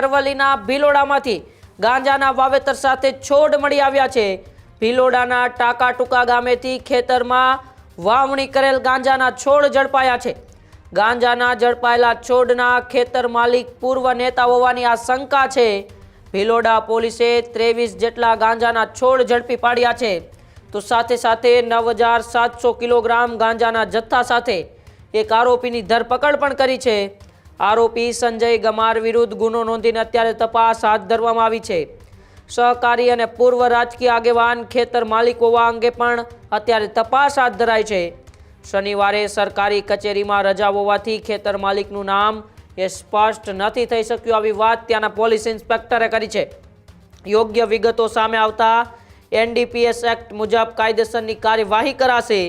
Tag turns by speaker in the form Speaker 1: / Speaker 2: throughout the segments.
Speaker 1: અરવલ્લીના ભિલોડામાંથી ગાંજાના વાવેતર સાથે છોડ મળી આવ્યા છે। ભિલોડાના ટાકાટુકા ગામેથી ખેતરમાં વાવણી કરેલ ગાંજાના છોડ ઝડપાયા છે। ગાંજાના ઝડપાયેલા છોડના ખેતર માલિક પૂર્વ નેતા હોવાની આ શંકા છે। ભિલોડા પોલીસે 23 જેટલા ગાંજાના છોડ ઝડપી પાડ્યા છે, તો સાથે સાથે 9,700 કિલોગ્રામ ગાંજાના જથ્થા સાથે એક આરોપીની ધરપકડ પણ કરી છે। આરોપી સંજય ગમાર વિરુદ્ધ ગુનો નોંધીને અત્યારે તપાસ હાથ ધરવામાં આવી છે। સહકારી અને પૂર્વ રાજકીય આગેવાન ખેતર માલિક હોવા અંગે પણ અત્યારે તપાસ હાથ ધરાઈ છે। શનિવારે સરકારી કચેરીમાં રજા હોવાથી ખેતર માલિકનું નામ સ્પષ્ટ નથી થઈ શક્યું, આવી વાત ત્યાંના પોલીસ ઇન્સ્પેક્ટરે કરી છે। યોગ્ય વિગતો સામે આવતા એનડીપીએસ એક્ટ મુજબ કાયદેસરની કાર્યવાહી કરાશે।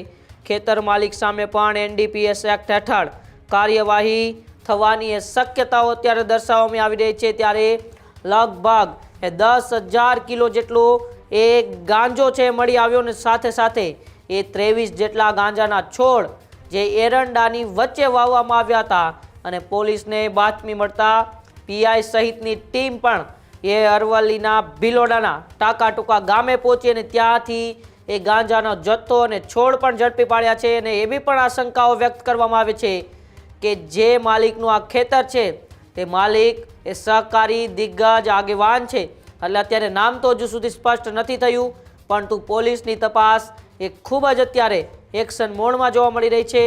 Speaker 1: ખેતર માલિક સામે પણ એનડીપીએસ એક્ટ હેઠળ કાર્યવાહી થવાની શક્યતાઓ અત્યારે દર્શાવવામાં આવી રહી છે। ત્યારે લગભગ 10,000 કિલો જેટલો એ ગાંજો છે મળી આવ્યો ને સાથે સાથે એ 23 જેટલા ગાંજાના છોડ જે એરંડાની વચ્ચે વાવવામાં આવ્યા હતા અને પોલીસને બાતમી મળતા પીઆઈ સહિતની ટીમ પણ એ અરવલ્લીના ભિલોડાના ટાકાટુકા ગામે પહોંચી અને ત્યાંથી એ ગાંજાનો જથ્થો અને છોડ પણ ઝડપી પાડ્યા છે। અને એવી પણ આશંકાઓ વ્યક્ત કરવામાં આવે છે કે જે માલિકનું આ ખેતર છે તે માલિક એ સહકારી દિગ્ગજ આગેવાન છે। એટલે અત્યારે નામ તો હજુ સુધી સ્પષ્ટ નથી થયું, પરંતુ પોલીસની તપાસ એ ખૂબ જ અત્યારે એક્શન મોડમાં જોવા મળી રહી છે।